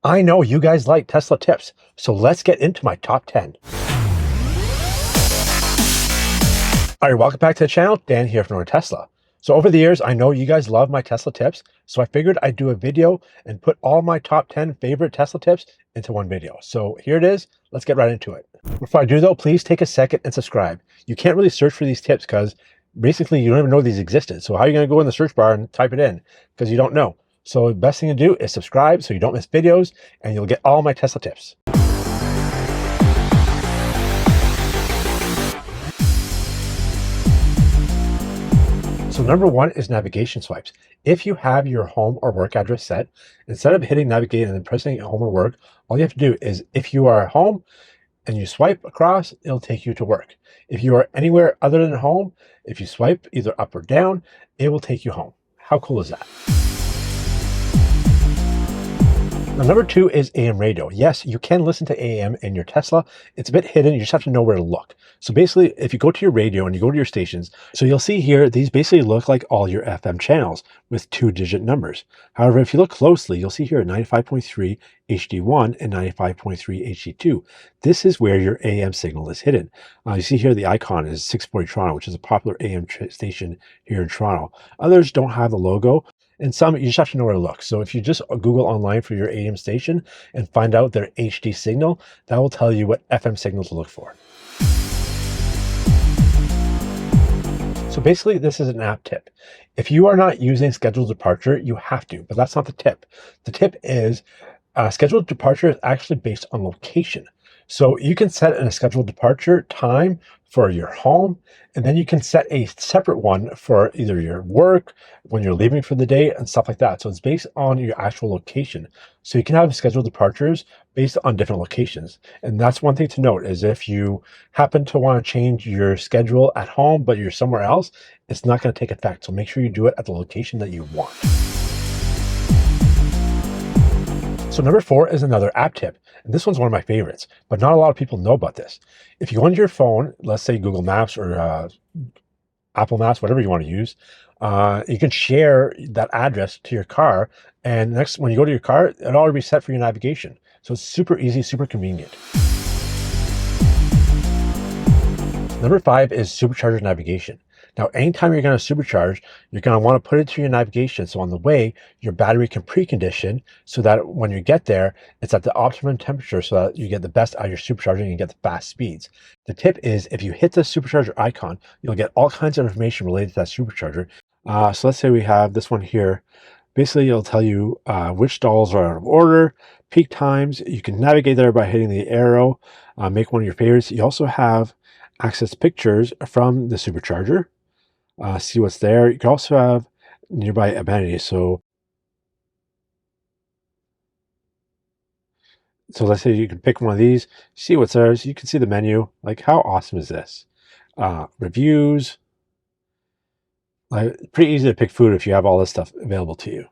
I know you guys like Tesla tips, so let's get into my top 10. All right, welcome back to the channel. Dan here from Tesla. So over the years, I know you guys love my Tesla tips, so I figured I'd do a video and put all my top 10 favorite Tesla tips into one video. So here it is. Let's get right into it. Before I do though, please take a second and subscribe. You can't really search for these tips because basically you don't even know these existed. So how are you going to go in the search bar and type it in? Because you don't know. So the best thing to do is subscribe so you don't miss videos and you'll get all my Tesla tips. So number one is navigation swipes. If you have your home or work address set, instead of hitting navigate and then pressing home or work, all you have to do is if you are at home and you swipe across, it'll take you to work. If you are anywhere other than home, if you swipe either up or down, it will take you home. How cool is that? Now, number two is AM radio. Yes, you can listen to AM in your Tesla. It's a bit hidden. You just have to know where to look. So basically, if you go to your radio and you go to your stations, so you'll see here, these basically look like all your FM channels with 2-digit numbers. However, if you look closely, you'll see here 95.3 HD1 and 95.3 HD2. This is where your AM signal is hidden. You see here the icon is 640 Toronto, which is a popular AM station here in Toronto. Others don't have the logo. And some, you just have to know where to look. So if you just Google online for your AM station and find out their HD signal, that will tell you what FM signal to look for. So basically, this is an app tip. If you are not using scheduled departure, you have to, but that's not the tip. The tip is scheduled departure is actually based on location. So you can set a scheduled departure time for your home, and then you can set a separate one for either your work, when you're leaving for the day, and stuff like that. So it's based on your actual location. So you can have scheduled departures based on different locations. And that's one thing to note is if you happen to want to change your schedule at home, but you're somewhere else, it's not going to take effect. So make sure you do it at the location that you want. So number four is another app tip. And this one's one of my favorites, but not a lot of people know about this. If you go into your phone, let's say Google Maps or Apple Maps, whatever you want to use, you can share that address to your car. And next, when you go to your car, it'll already be set for your navigation. So it's super easy, super convenient. Number five is Supercharger Navigation. Now, anytime you're going to supercharge, you're going to want to put it to your navigation. So on the way, your battery can precondition so that when you get there, it's at the optimum temperature so that you get the best out of your supercharger and you get the fast speeds. The tip is if you hit the supercharger icon, you'll get all kinds of information related to that supercharger. So let's say we have this one here. Basically, it'll tell you which stalls are out of order, peak times. You can navigate there by hitting the arrow, make one of your favorites. You also have access pictures from the supercharger. See what's there. You can also have nearby amenities. So let's say you can pick one of these, see what's there. So you can see the menu. Like, how awesome is this? Reviews. Pretty easy to pick food if you have all this stuff available to you.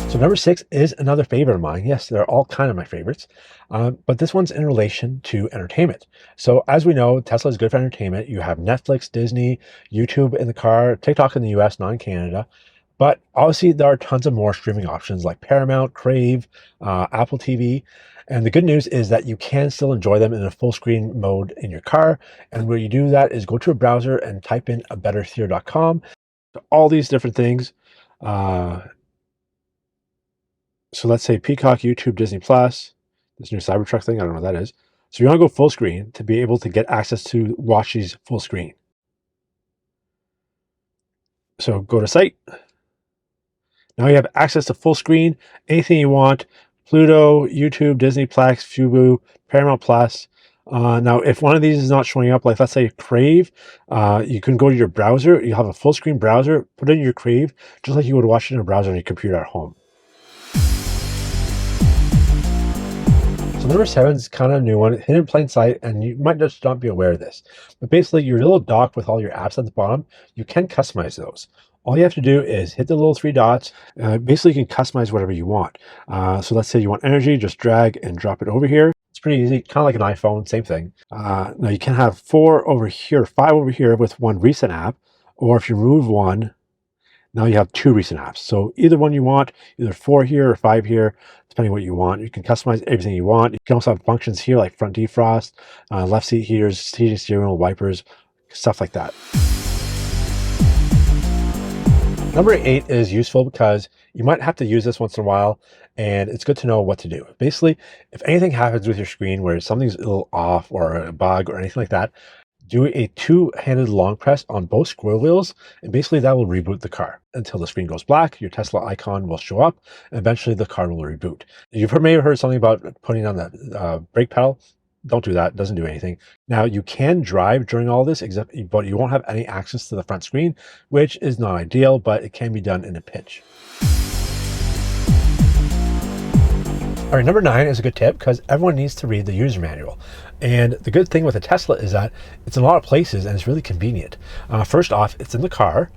So number six is another favorite of mine. Yes, they're all kind of my favorites, but this one's in relation to entertainment. So as we know, Tesla is good for entertainment. You have Netflix, Disney, YouTube in the car, TikTok in the US, not in Canada. But obviously there are tons of more streaming options like Paramount, Crave, Apple TV. And the good news is that you can still enjoy them in a full screen mode in your car. And where you do that is go to a browser and type in abettertheater.com. All these different things. So let's say Peacock, YouTube, Disney Plus, this new Cybertruck thing, I don't know what that is. So you want to go full screen to be able to get access to watch these full screen. So go to site. Now you have access to full screen, anything you want, Pluto, YouTube, Disney Plex, Fubo, Paramount Plus. Now, if one of these is not showing up, like let's say Crave, you can go to your browser. You have a full screen browser, put it in your Crave, just like you would watch it in a browser on your computer at home. So number seven is kind of a new one, hidden in plain sight, and you might just not be aware of this. But basically, your little dock with all your apps at the bottom, you can customize those. All you have to do is hit the little three dots. Basically, you can customize whatever you want. So let's say you want energy, just drag and drop it over here. It's pretty easy, kind of like an iPhone, same thing. Now you can have 4 over here, 5 over here with one recent app, or if you remove one, Now you have 2 recent apps. So either one you want, either 4 here or 5 here, depending what you want. You can customize everything you want. You can also have functions here like front defrost, left seat heaters, heating steering wheel, wipers, stuff like that. Number 8 is useful because you might have to use this once in a while, and it's good to know what to do. Basically, if anything happens with your screen where something's a little off or a bug or anything like that, do a 2-handed long press on both squirrel wheels, and basically that will reboot the car until the screen goes black. Your Tesla icon will show up, and eventually the car will reboot. You've maybe heard something about putting on the brake pedal. Don't do that. It doesn't do anything. Now, you can drive during all this, but you won't have any access to the front screen, which is not ideal, but it can be done in a pinch. All right, number 9 is a good tip because everyone needs to read the user manual. And the good thing with a Tesla is that it's in a lot of places and it's really convenient. First off, it's in the car.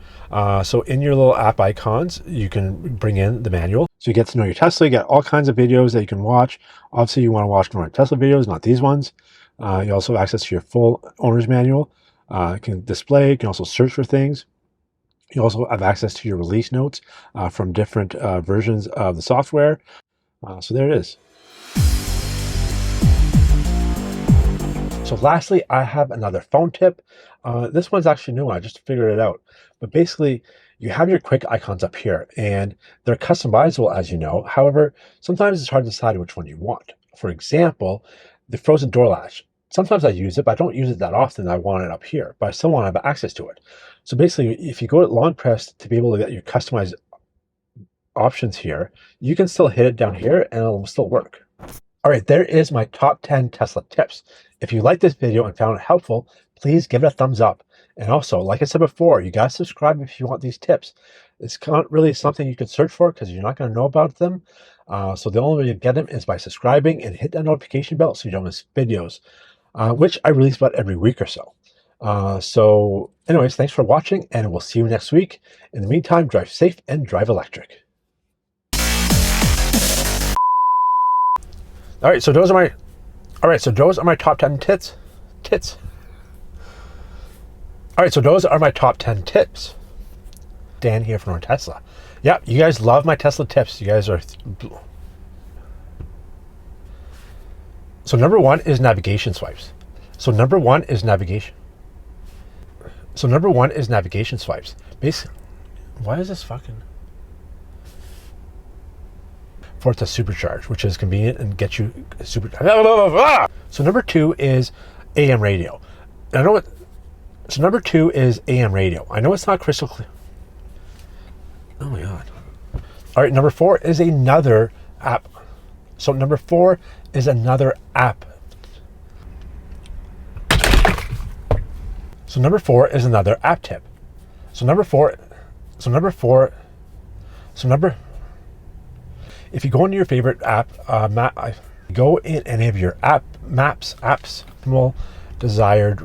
So in your little app icons, you can bring in the manual. So you get to know your Tesla, you get all kinds of videos that you can watch. Obviously, you want to watch more Tesla videos, not these ones. You also have access to your full owner's manual. You can display, you can also search for things. You also have access to your release notes from different versions of the software. So there it is. So lastly, I have another phone tip. This one's actually new. I just figured it out. But basically, you have your quick icons up here, and they're customizable, as you know. However, sometimes it's hard to decide which one you want. For example, the frozen door latch. Sometimes I use it, but I don't use it that often. I want it up here, but I still want to have access to it. So basically, if you go to long press to be able to get your customized options here, you can still hit it down here and it'll still work. All right, there is my top 10 Tesla tips. If you liked this video and found it helpful, please give it a thumbs up. And also, like I said before, you guys subscribe if you want these tips. It's not really something you can search for because you're not going to know about them. So the only way you get them is by subscribing and hit that notification bell so you don't miss videos, which I release about every week or so. So anyways, thanks for watching and we'll see you next week. In the meantime, drive safe and drive electric. All right, so those are my top 10 tits. All right, so those are my top 10 tips. Dan here from Tesla. Yeah, you guys love my Tesla tips. You guys are. So number 1 is navigation swipes. So number 1 is navigation swipes. Basically, why is this fucking? For it to supercharge, which is convenient and get you super. So number 2 is AM radio. I know what. So number 2 is AM radio. I know it's not crystal clear. Oh my god. All right, number 4 is another app. So number 4 is another app. So number 4 is another app tip. If you go into your favorite app, go in any of your apps, desired